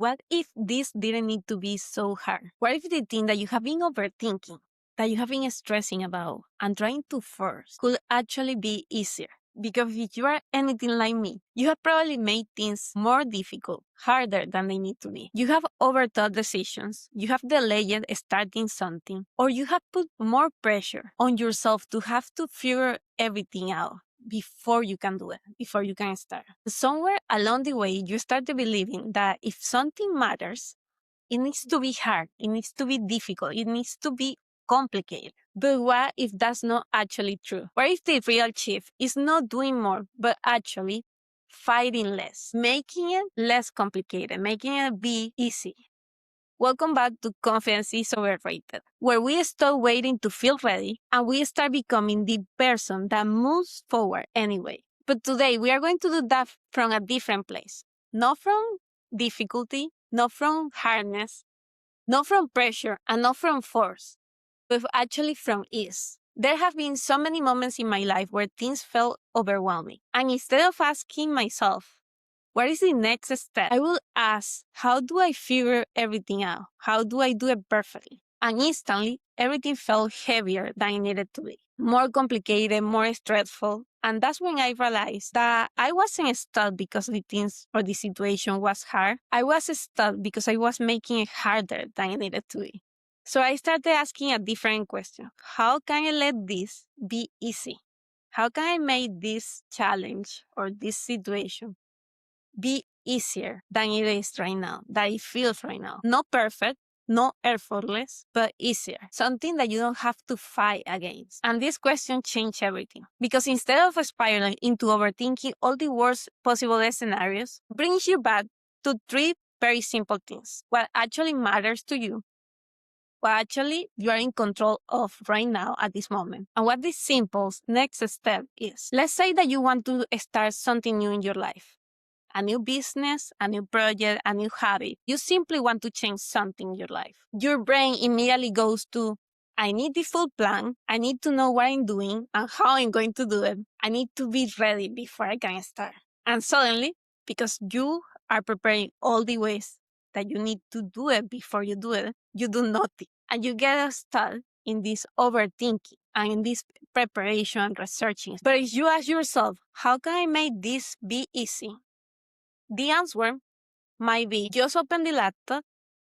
What if this didn't need to be so hard? What if the thing that you have been overthinking, that you have been stressing about and trying to force could actually be easier? Because if you are anything like me, you have probably made things more difficult, harder than they need to be. You have overthought decisions, you have delayed starting something, or you have put more pressure on yourself to have to figure everything out before you can do it, before you can start. Somewhere along the way, you start to believing that if something matters, it needs to be hard, it needs to be difficult, it needs to be complicated. But what if that's not actually true? What if the real shift is not doing more, but actually fighting less, making it less complicated, making it be easy? Welcome back to Confidence is Overrated, where we stop waiting to feel ready and we start becoming the person that moves forward anyway. But today we are going to do that from a different place. Not from difficulty, not from hardness, not from pressure, and not from force, but actually from ease. There have been so many moments in my life where things felt overwhelming. And instead of asking myself, what is the next step? I will ask, how do I figure everything out? How do I do it perfectly? And instantly, everything felt heavier than it needed to be. More complicated, more stressful. And that's when I realized that I wasn't stuck because the things or the situation was hard. I was stuck because I was making it harder than it needed to be. So I started asking a different question. How can I let this be easy? How can I make this challenge or this situation be easier than it is right now, that it feels right now? Not perfect, not effortless, but easier. Something that you don't have to fight against. And this question changed everything. Because instead of spiraling into overthinking all the worst possible scenarios, brings you back to three very simple things. What actually matters to you, what actually you are in control of right now at this moment, and what the simple next step is. Let's say that you want to start something new in your life. A new business, a new project, a new habit. You simply want to change something in your life. Your brain immediately goes to, I need the full plan. I need to know what I'm doing and how I'm going to do it. I need to be ready before I can start. And suddenly, because you are preparing all the ways that you need to do it before you do it, you do nothing. And you get stuck in this overthinking and in this preparation and researching. But if you ask yourself, how can I make this be easy? The answer might be just open the laptop,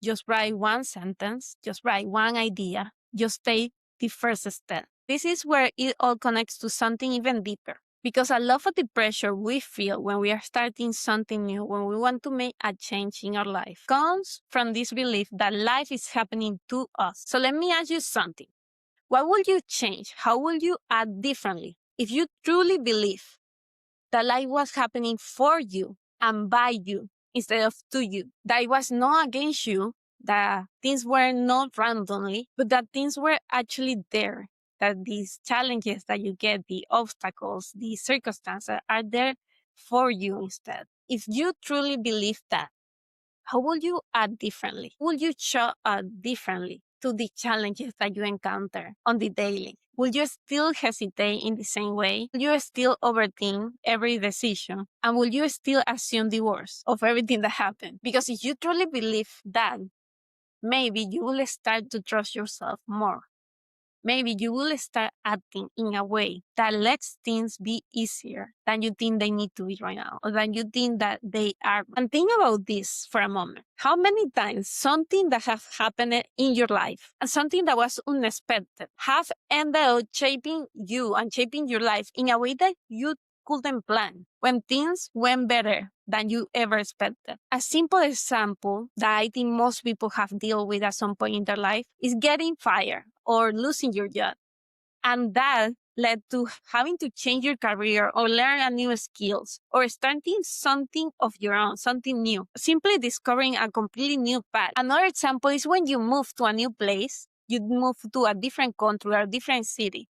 just write one sentence, just write one idea, just take the first step. This is where it all connects to something even deeper. Because a lot of the pressure we feel when we are starting something new, when we want to make a change in our life, comes from this belief that life is happening to us. So let me ask you something. What will you change? How will you act differently if you truly believe that life was happening for you and by you instead of to you? That it was not against you, that things were not randomly, but that things were actually there. That these challenges that you get, the obstacles, the circumstances are there for you instead. If you truly believe that, how will you act differently? Will you show up differently to the challenges that you encounter on the daily? Will you still hesitate in the same way? Will you still overthink every decision? And will you still assume the worst of everything that happened? Because if you truly believe that, maybe you will start to trust yourself more. Maybe you will start acting in a way that lets things be easier than you think they need to be right now, or than you think that they are. And think about this for a moment. How many times something that has happened in your life and something that was unexpected have ended up shaping you and shaping your life in a way that you couldn't plan, when things went better than you ever expected? A simple example that I think most people have dealt with at some point in their life is getting fired or losing your job. And that led to having to change your career or learn a new skills or starting something of your own, something new, simply discovering a completely new path. Another example is when you move to a new place, you move to a different country or a different city.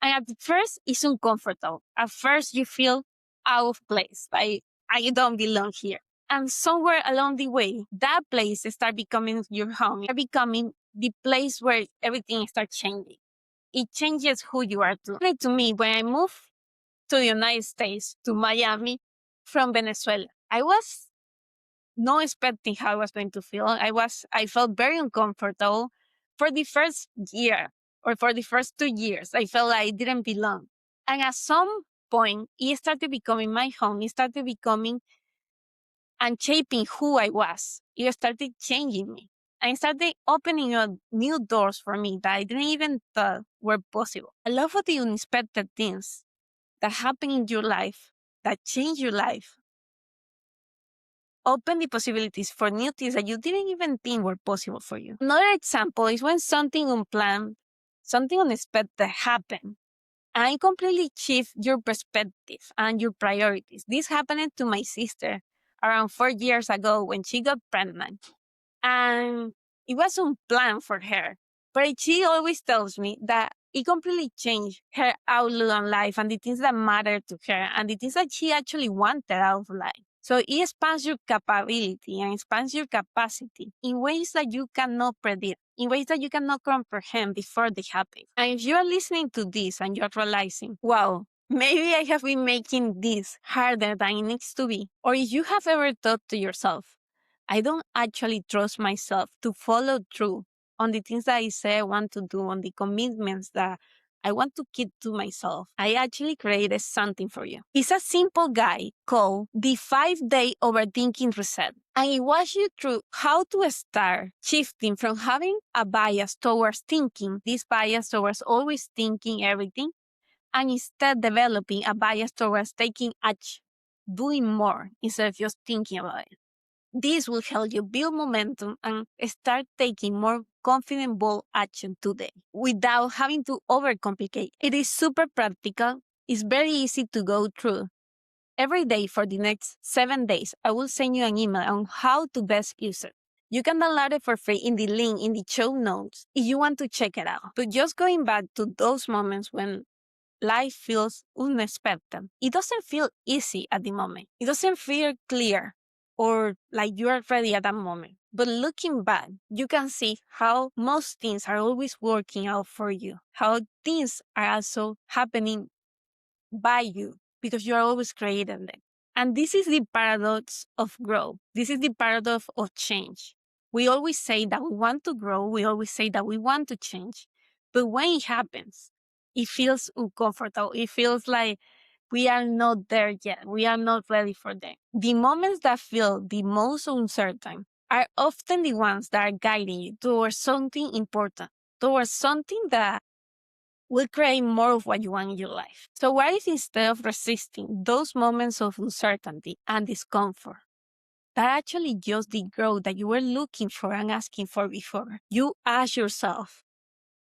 And at first, it's uncomfortable. At first, you feel out of place, like I don't belong here. And somewhere along the way, that place starts becoming your home, start becoming the place where everything starts changing. It changes who you are too. To me, when I moved to the United States, to Miami, from Venezuela, I was not expecting how I was going to feel. I felt very uncomfortable for the first year or for the first 2 years. I felt like I didn't belong. And at some point, it started becoming my home. It started becoming and shaping who I was. It started changing me. And it started opening up new doors for me that I didn't even thought were possible. I love all the unexpected things that happen in your life, that change your life, open the possibilities for new things that you didn't even think were possible for you. Another example is when something unplanned, something unexpected happened, and it completely shift your perspective and your priorities. This happened to my sister around 4 years ago when she got pregnant. And it was unplanned for her. But she always tells me that it completely changed her outlook on life and the things that matter to her and the things that she actually wanted out of life. So it expands your capability and expands your capacity in ways that you cannot predict, in ways that you cannot comprehend before they happen. And if you are listening to this and you're realizing, wow, maybe I have been making this harder than it needs to be, or if you have ever thought to yourself, I don't actually trust myself to follow through on the things that I say I want to do, on the commitments that I want to keep to myself, I actually created something for you. It's a simple guide called the 5-Day Overthinking Reset. And it walks you through how to start shifting from having a bias towards thinking, this bias towards always thinking everything, and instead developing a bias towards taking action, doing more instead of just thinking about it. This will help you build momentum and start taking more confident, bold action today without having to overcomplicate. It is super practical. It's very easy to go through. Every day for the next 7 days, I will send you an email on how to best use it. You can download it for free in the link in the show notes if you want to check it out. But just going back to those moments when life feels unexpected, it doesn't feel easy at the moment. It doesn't feel clear or like you are ready at that moment. But looking back, you can see how most things are always working out for you, how things are also happening by you because you are always creating them. And this is the paradox of growth. This is the paradox of change. We always say that we want to grow. We always say that we want to change. But when it happens, it feels uncomfortable. It feels like we are not there yet. We are not ready for them. The moments that feel the most uncertain are often the ones that are guiding you towards something important, towards something that will create more of what you want in your life. So what if instead of resisting those moments of uncertainty and discomfort, that actually just the growth that you were looking for and asking for before, you ask yourself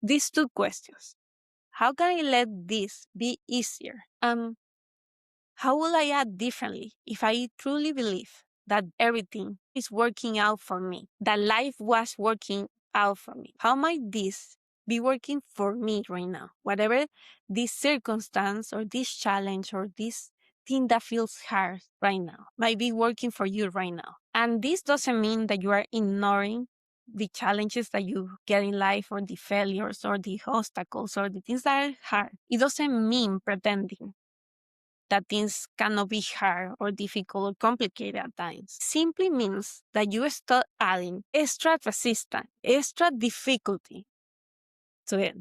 these two questions. How can I let this be easier? How will I act differently if I truly believe that everything is working out for me, that life was working out for me? How might this be working for me right now? Whatever this circumstance or this challenge or this thing that feels hard right now might be working for you right now. And this doesn't mean that you are ignoring the challenges that you get in life or the failures or the obstacles or the things that are hard. It doesn't mean pretending that things cannot be hard or difficult or complicated at times. Simply means that you start adding extra resistance, extra difficulty to it,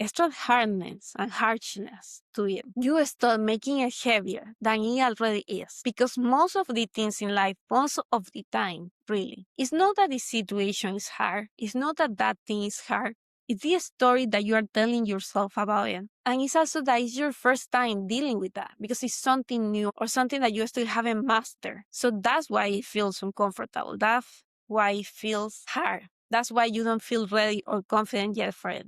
extra hardness and harshness to it. You start making it heavier than it already is. Because most of the things in life, most of the time, really, it's not that the situation is hard. It's not that that thing is hard. It's the story that you are telling yourself about it. And it's also that it's your first time dealing with that because it's something new or something that you still haven't mastered. So that's why it feels uncomfortable. That's why it feels hard. That's why you don't feel ready or confident yet for it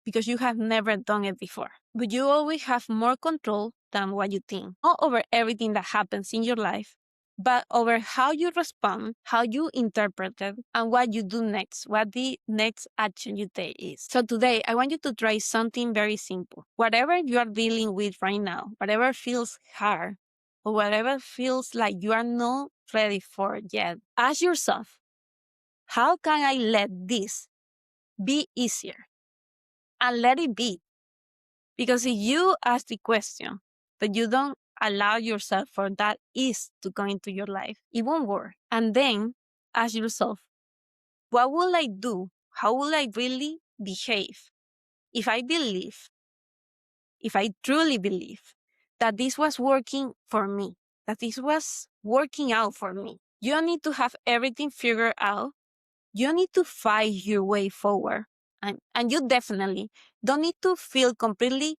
because you have never done it before. But you always have more control than what you think. Not over everything that happens in your life, but over how you respond, how you interpret it, and what you do next, what the next action you take is. So today, I want you to try something very simple. Whatever you are dealing with right now, whatever feels hard, or whatever feels like you are not ready for yet, ask yourself, how can I let this be easier? And let it be. Because if you ask the question, but you don't allow yourself for that ease to come into your life, it won't work. And then ask yourself, what will I do? How will I really behave if I believe, if I truly believe that this was working for me, that this was working out for me? You don't need to have everything figured out. You need to fight your way forward. And you definitely don't need to feel completely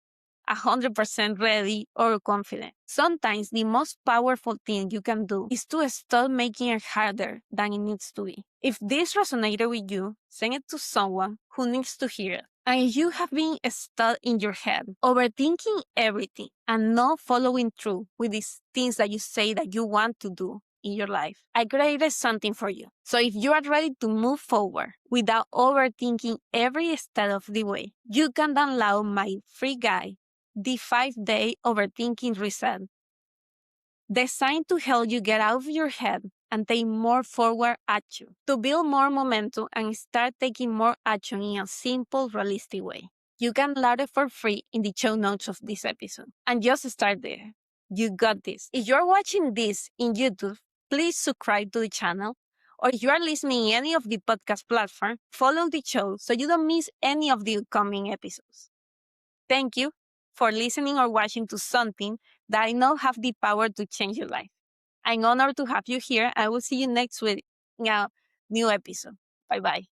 100% ready or confident. Sometimes the most powerful thing you can do is to stop making it harder than it needs to be. If this resonated with you, send it to someone who needs to hear it. And if you have been stuck in your head, overthinking everything and not following through with these things that you say that you want to do in your life, I created something for you. So if you are ready to move forward without overthinking every step of the way, you can download my free guide, the 5-day overthinking reset, designed to help you get out of your head and take more forward action, to build more momentum and start taking more action in a simple, realistic way. You can download it for free in the show notes of this episode. And just start there. You got this. If you're watching this in YouTube, please subscribe to the channel. Or if you are listening in any of the podcast platforms, follow the show so you don't miss any of the upcoming episodes. Thank you for listening or watching to something that I know have the power to change your life. I'm honored to have you here. I will see you next week in a new episode. Bye-bye.